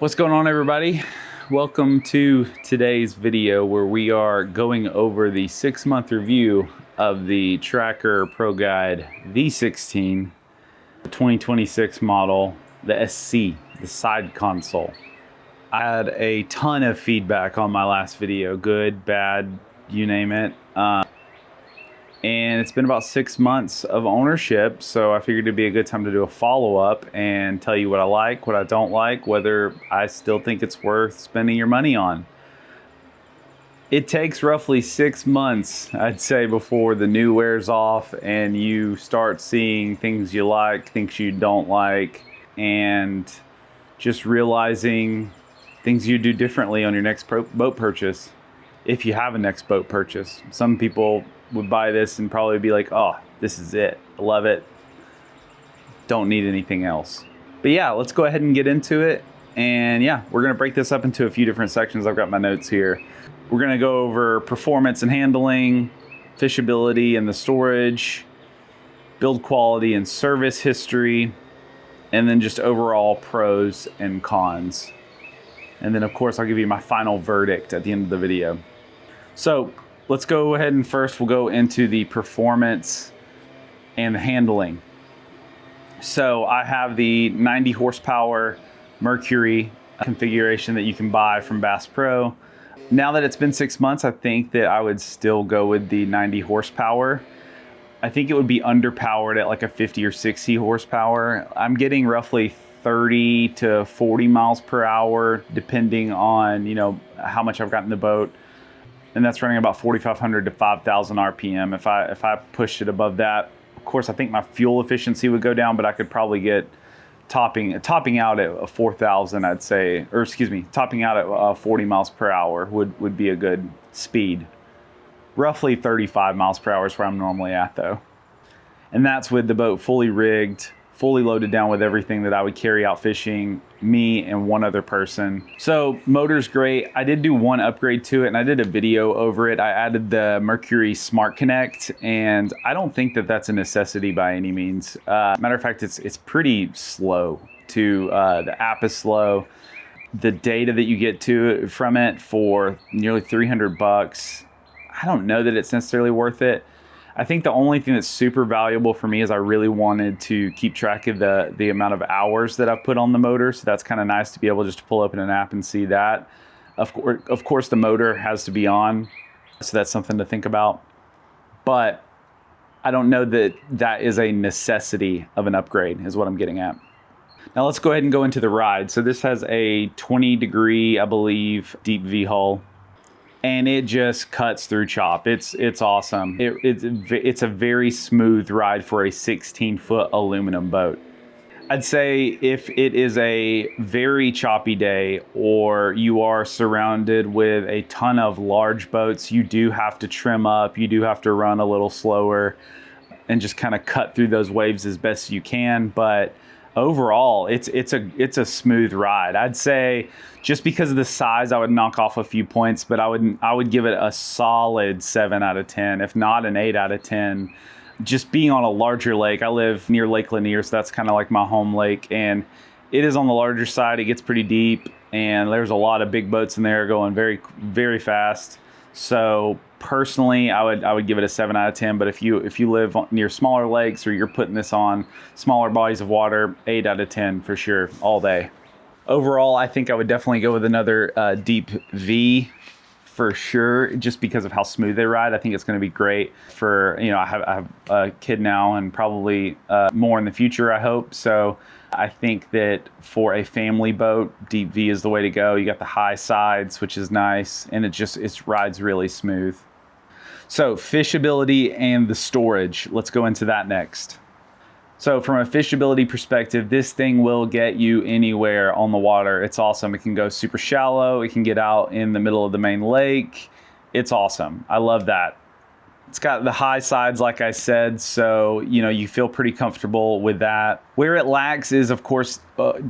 What's going on, everybody? Welcome to today's video where we are going over the 6-month review of the Tracker Pro Guide V16 2026 model, the SC, the side console. I had a ton of feedback on my last video, good, bad, you name it. And it's been about 6 months of ownership, so I figured it'd be a good time to do a follow-up and tell you what I like, what I don't like, whether I still think it's worth spending your money on. It takes roughly 6 months, I'd say, before the new wears off and you start seeing things you like, things you don't like, and just realizing things you do differently on your next boat purchase, if you have a next boat purchase. Some people would buy this and probably be like, oh, this is it. I love it. Don't need anything else. But yeah, let's go ahead and get into it. And yeah, we're gonna break this up into a few different sections. I've got my notes here. We're gonna go over performance and handling, fishability and the storage, build quality and service history, and then just overall pros and cons. And then of course, I'll give you my final verdict at the end of the video. So let's go ahead and first we'll go into the performance and the handling. So I have the 90 horsepower Mercury configuration that you can buy from Bass Pro. Now that it's been 6 months, I think that I would still go with the 90 horsepower. I think it would be underpowered at like a 50 or 60 horsepower. I'm getting roughly 30 to 40 miles per hour, depending on, how much I've got in the boat. And that's running about 4,500 to 5,000 RPM. If I pushed it above that, of course, I think my fuel efficiency would go down, but I could probably get topping out at 4,000, I'd say, or excuse me, topping out at 40 miles per hour would be a good speed. Roughly 35 miles per hour is where I'm normally at, though. And that's with the boat fully rigged, fully loaded down with everything that I would carry out fishing, me and one other person. So motor's great. I did do one upgrade to it and I did a video over it. I added the Mercury Smart Connect, and I don't think that that's a necessity by any means. Matter of fact, it's pretty slow to, the app is slow. The data that you get from it for nearly 300 bucks, I don't know that it's necessarily worth it. I think the only thing that's super valuable for me is I really wanted to keep track of the amount of hours that I've put on the motor. So that's kind of nice to be able just to pull open an app and see that. Of course, the motor has to be on. So that's something to think about. But I don't know that that is a necessity of an upgrade is what I'm getting at. Now let's go ahead and go into the ride. So this has a 20-degree, I believe, deep V hull. And it just cuts through chop. It's awesome. It's a very smooth ride for a 16-foot aluminum boat. I'd say if it is a very choppy day or you are surrounded with a ton of large boats, you do have to trim up, you do have to run a little slower and just kind of cut through those waves as best you can. But overall, it's a smooth ride. I'd say just because of the size, I would knock off a few points, but I would give it a solid 7 out of 10, if not an 8 out of 10. Just being on a larger lake, I live near Lake Lanier, so that's kind of like my home lake, and it is on the larger side. It gets pretty deep, and there's a lot of big boats in there going very, very fast. So personally, I would give it a 7 out of 10. But if you live near smaller lakes or you're putting this on smaller bodies of water, 8 out of 10 for sure, all day. Overall, I think I would definitely go with another deep V for sure, just because of how smooth they ride. I think it's going to be great for, I have a kid now and probably more in the future, I hope. So I think that for a family boat, deep V is the way to go. You got the high sides, which is nice, and it rides really smooth. So fishability and the storage, let's go into that next. So from a fishability perspective, this thing will get you anywhere on the water. It's awesome. It can go super shallow. It can get out in the middle of the main lake. It's awesome. I love that. It's got the high sides, like I said, so you feel pretty comfortable with that. Where it lacks is, of course,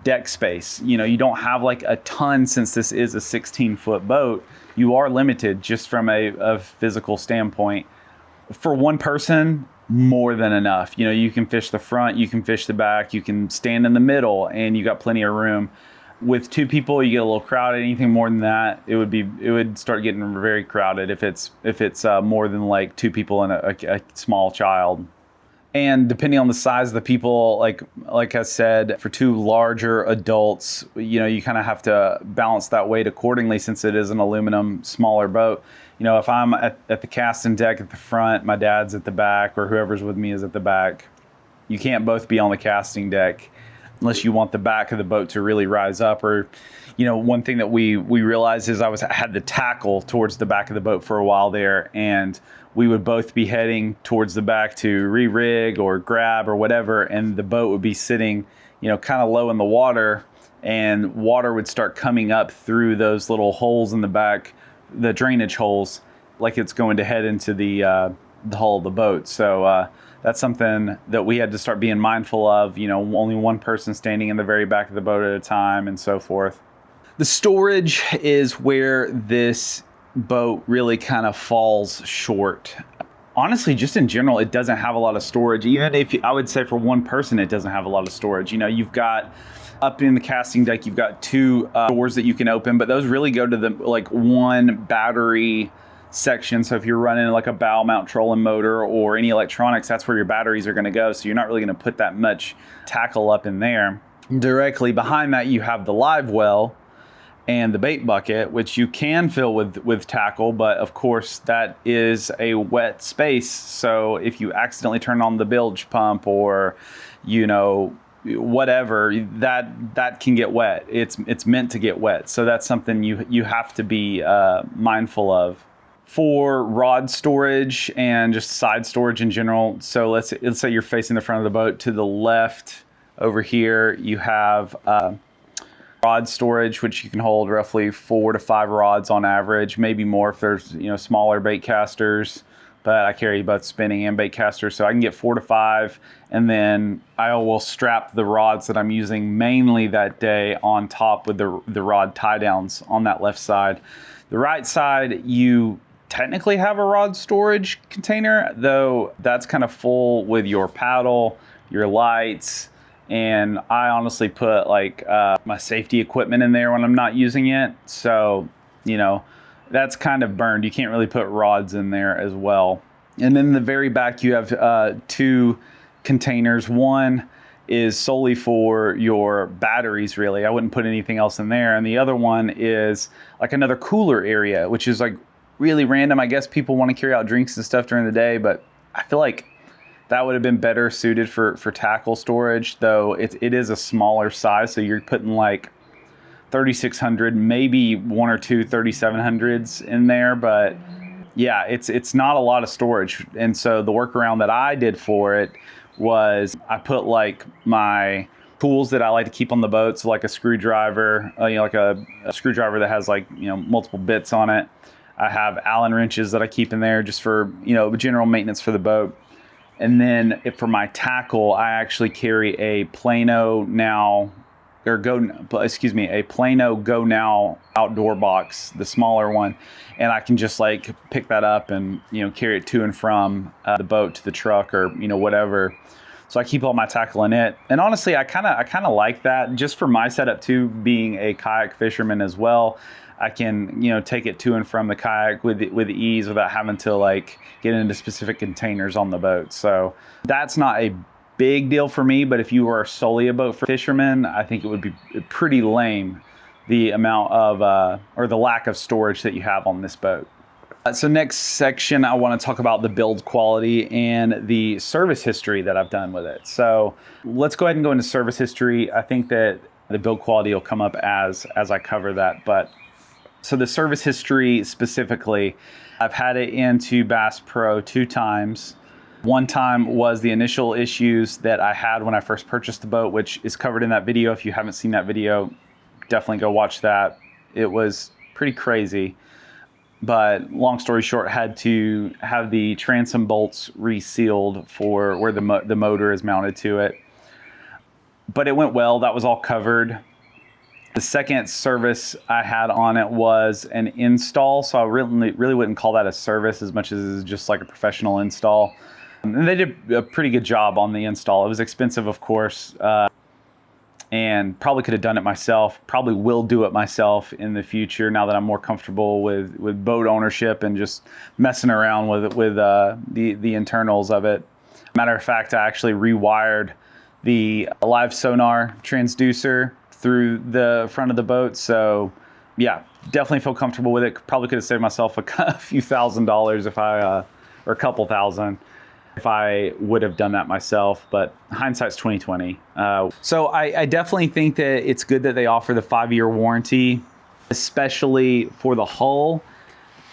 deck space. You don't have like a ton, since this is a 16-foot boat. You are limited just from a physical standpoint. For one person, more than enough. You can fish the front, you can fish the back, you can stand in the middle, and you got plenty of room. With 2 people, you get a little crowded. Anything more than that, it would start getting very crowded if it's more than like 2 people and a small child. And depending on the size of the people, like I said, for 2 larger adults, you kind of have to balance that weight accordingly, since it is an aluminum smaller boat. If I'm at the casting deck at the front, my dad's at the back, or whoever's with me is at the back. You can't both be on the casting deck unless you want the back of the boat to really rise up. Or, one thing that we realized is I had the tackle towards the back of the boat for a while there, and we would both be heading towards the back to re-rig or grab or whatever, and the boat would be sitting, kind of low in the water, and water would start coming up through those little holes in the back, the drainage holes, like it's going to head into the hull of the boat. So that's something that we had to start being mindful of, only one person standing in the very back of the boat at a time, and so forth. The storage is where this boat really kind of falls short. Honestly, just in general, it doesn't have a lot of storage. Even if I would say for one person, it doesn't have a lot of storage. You've got up in the casting deck, you've got 2 doors that you can open, but those really go to the one battery section. So if you're running like a bow mount trolling motor or any electronics, that's where your batteries are going to go. So you're not really going to put that much tackle up in there. Directly behind that, you have the live well and the bait bucket, which you can fill with tackle, but of course that is a wet space. So if you accidentally turn on the bilge pump or, whatever, that can get wet. It's meant to get wet. So that's something you have to be mindful of. For rod storage and just side storage in general, so let's say you're facing the front of the boat. To the left over here, you have rod storage, which you can hold roughly 4 to 5 rods on average, maybe more if there's smaller bait casters. But I carry both spinning and bait casters, so I can get 4 to 5, and then I will strap the rods that I'm using mainly that day on top with the rod tie downs on that left side. The right side, you technically have a rod storage container, though that's kind of full with your paddle, your lights, and I honestly put my safety equipment in there when I'm not using it. So, that's kind of burned. You can't really put rods in there as well. And then in the very back, you have 2 containers. One is solely for your batteries, really. I wouldn't put anything else in there. And the other one is like another cooler area, which is like really random. I guess people want to carry out drinks and stuff during the day, but I feel like that would have been better suited for tackle storage, though it is a smaller size. So you're putting like 3600, maybe 1 or 2 3700s in there, but yeah, it's not a lot of storage. And so the workaround that I did for it was I put like my tools that I like to keep on the boat, so like a screwdriver, like a screwdriver that has multiple bits on it. I have Allen wrenches that I keep in there just for general maintenance for the boat. And then for my tackle, I actually carry a Plano Go Now outdoor box, the smaller one, and I can just pick that up and carry it to and from the boat to the truck or whatever. So I keep all my tackle in it, and honestly, I kind of like that just for my setup too. Being a kayak fisherman as well, I can take it to and from the kayak with ease without having to get into specific containers on the boat. So that's not a big deal for me, but if you are solely a boat fisherman, I think it would be pretty lame the amount of or the lack of storage that you have on this boat. So next section, I want to talk about the build quality and the service history that I've done with it. So let's go ahead and go into service history. I think that the build quality will come up as I cover that. But so the service history specifically, I've had it into Bass Pro 2 times. One time was the initial issues that I had when I first purchased the boat, which is covered in that video. If you haven't seen that video, definitely go watch that. It was pretty crazy. But long story short, had to have the transom bolts resealed for where the motor is mounted to it. But it went well. That was all covered. The second service I had on it was an install. So I really wouldn't call that a service as much as just like a professional install. And they did a pretty good job on the install. It was expensive, of course. and probably could have done it myself. Probably will do it myself in the future now that I'm more comfortable with boat ownership and just messing around with the internals of it. Matter of fact, I actually rewired the live sonar transducer through the front of the boat. So yeah, definitely feel comfortable with it. Probably could have saved myself a few $1,000s if I, or a couple thousand, if I would have done that myself, but hindsight's 2020. So I definitely think that it's good that they offer the 5-year warranty, especially for the hull.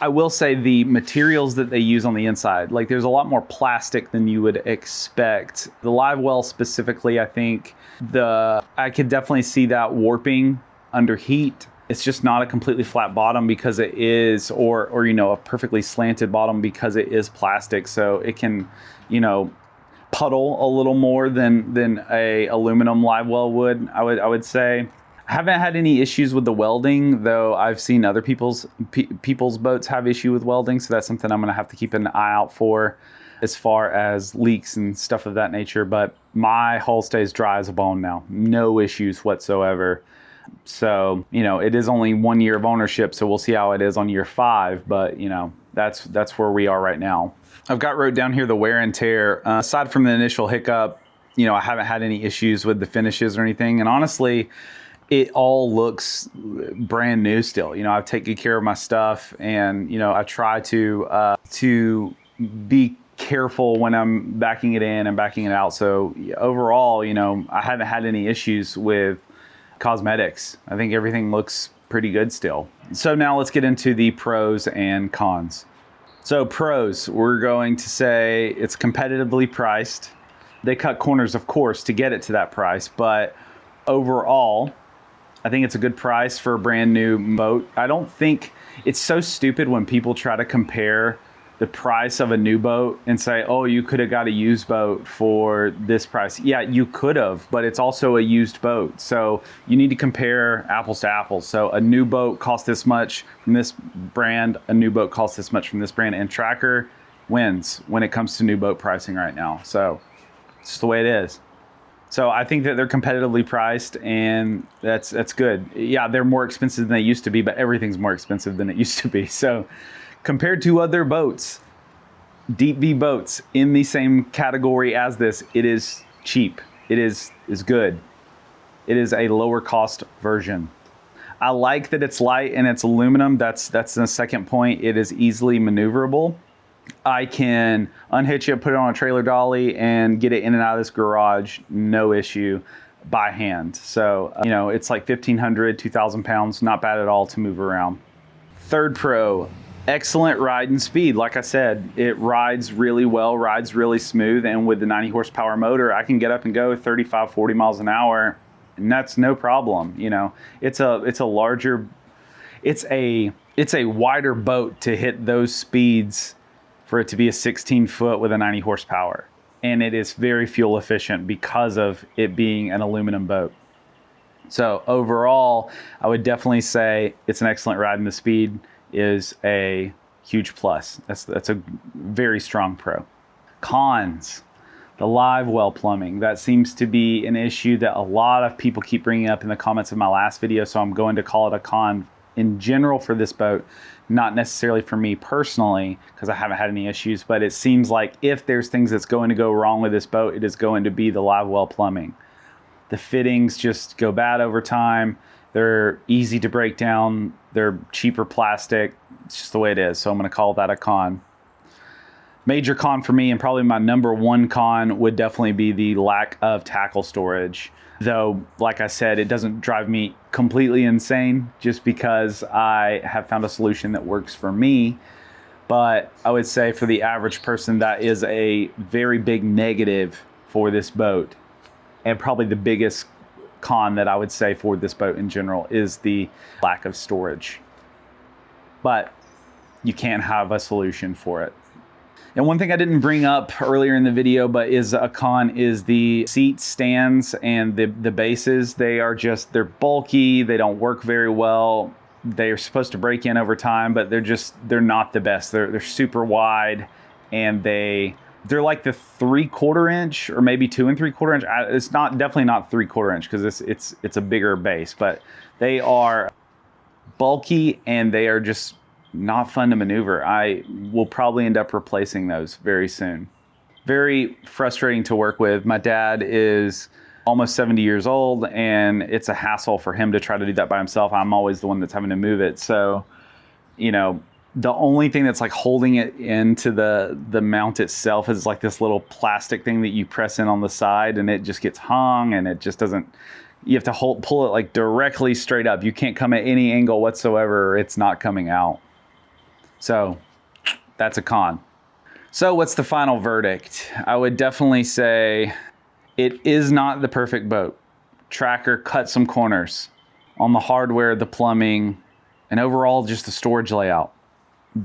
I will say the materials that they use on the inside, like there's a lot more plastic than you would expect. The live well specifically, I think I could definitely see that warping under heat. It's just not a completely flat bottom because it is, or you know, a perfectly slanted bottom because it is plastic. So it can, you know, puddle a little more than a aluminum live well would. I would say. I haven't had any issues with the welding, though I've seen other people's boats have issue with welding. So that's something I'm going to have to keep an eye out for as far as leaks and stuff of that nature. But my hull stays dry as a bone now. No issues whatsoever. So, you know, it is only 1 year of ownership, so we'll see how it is on year 5. But, you know, that's where we are right now. I've got wrote down here the wear and tear. Aside from the initial hiccup, you know, I haven't had any issues with the finishes or anything. And honestly, it all looks brand new still. You know, I've taken care of my stuff, and, you know, I try to be careful when I'm backing it in and backing it out. So overall, you know, I haven't had any issues with cosmetics. I think everything looks pretty good still. So now let's get into the pros and cons. So pros, we're going to say it's competitively priced. They cut corners, of course, to get it to that price, but overall, I think it's a good price for a brand new boat. I don't think it's so stupid when people try to compare the price of a new boat and say, oh, you could have got a used boat for this price. Yeah, you could have, but it's also a used boat. So you need to compare apples to apples. So a new boat costs this much from this brand, a new boat costs this much from this brand, and Tracker wins when it comes to new boat pricing right now. So it's just the way it is. So I think that they're competitively priced, and that's good. Yeah, they're more expensive than they used to be, but everything's more expensive than it used to be. So compared to other boats, deep V boats in the same category as this, it is cheap. It is good. It is a lower cost version. I like that it's light and it's aluminum. That's the second point. It is easily maneuverable. I can unhitch it, put it on a trailer dolly, and get it in and out of this garage, no issue, by hand. So, you know, it's like 1,500, 2,000 pounds, not bad at all to move around. Third pro, excellent ride and speed. Like I said, it rides really well, rides really smooth, and with the 90 horsepower motor, I can get up and go 35, 40 miles an hour, and that's no problem. You know, it's a wider boat to hit those speeds for it to be a 16-foot with a 90 horsepower. And it is very fuel efficient because of it being an aluminum boat. So overall, I would definitely say it's an excellent ride, and the speed is a huge plus. That's a very strong pro. Cons, the live well plumbing. That seems to be an issue that a lot of people keep bringing up in the comments of my last video, so I'm going to call it a con in general for this boat, not necessarily for me personally, because I haven't had any issues, but it seems like if there's things that's going to go wrong with this boat, it is going to be the live well plumbing. The fittings just go bad over time. They're easy to break down. They're cheaper plastic. It's just the way it is. So I'm going to call that a con. Major con for me, and probably my number one con, would definitely be the lack of tackle storage. Though, like I said, it doesn't drive me completely insane just because I have found a solution that works for me. But I would say for the average person, that is a very big negative for this boat. And probably the biggest con that I would say for this boat in general is the lack of storage. But you can have a solution for it. And one thing I didn't bring up earlier in the video, but is a con, is the seat stands and the bases. They're bulky. They don't work very well. They are supposed to break in over time, but they're not the best. They're super wide, and they They're like the 3/4 inch or maybe 2 3/4 inch. It's definitely not 3/4 inch because it's a bigger base, but they are bulky and they are just not fun to maneuver. I will probably end up replacing those very soon. Very frustrating to work with. My dad is almost 70 years old and it's a hassle for him to try to do that by himself. I'm always the one that's having to move it. So, you know, the only thing that's like holding it into the mount itself is like this little plastic thing that you press in on the side, and it just gets hung and it just doesn't, you have to pull it like directly straight up. You can't come at any angle whatsoever. It's not coming out. So that's a con. So what's the final verdict? I would definitely say it is not the perfect boat. Tracker cut some corners on the hardware, the plumbing, and overall just the storage layout.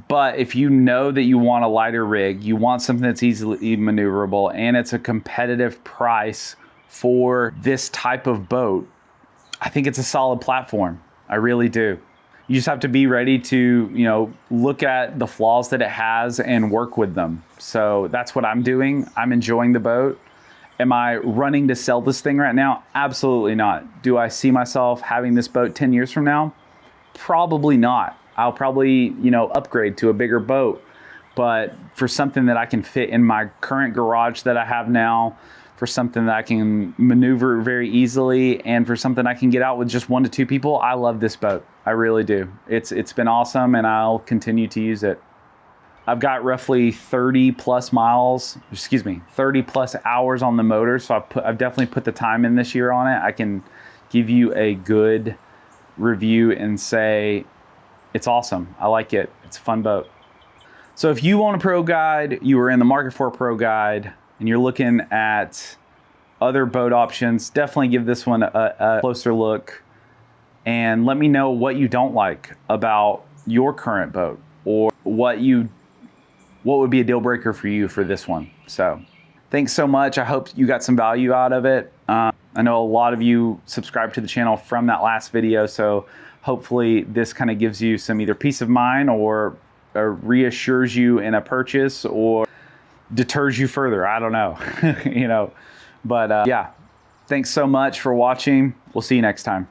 But if you know that you want a lighter rig, you want something that's easily maneuverable, and it's a competitive price for this type of boat, I think it's a solid platform. I really do. You just have to be ready to, you know, look at the flaws that it has and work with them. So that's what I'm doing. I'm enjoying the boat. Am I running to sell this thing right now? Absolutely not. Do I see myself having this boat 10 years from now? Probably not. I'll probably, you know, upgrade to a bigger boat. But for something that I can fit in my current garage that I have now, for something that I can maneuver very easily, and for something I can get out with just 1 to 2 people, I love this boat. I really do. It's been awesome, and I'll continue to use it. I've got roughly 30 plus hours on the motor, so I've definitely put the time in this year on it. I can give you a good review and say it's awesome. I like it. It's a fun boat. So if you want a pro guide, you are in the market for a pro guide, and you're looking at other boat options, definitely give this one a closer look and let me know what you don't like about your current boat, or what would be a deal breaker for you for this one. So thanks so much. I hope you got some value out of it. I know a lot of you subscribed to the channel from that last video, so hopefully this kind of gives you some either peace of mind or reassures you in a purchase, or deters you further. I don't know, you know, but yeah, thanks so much for watching. We'll see you next time.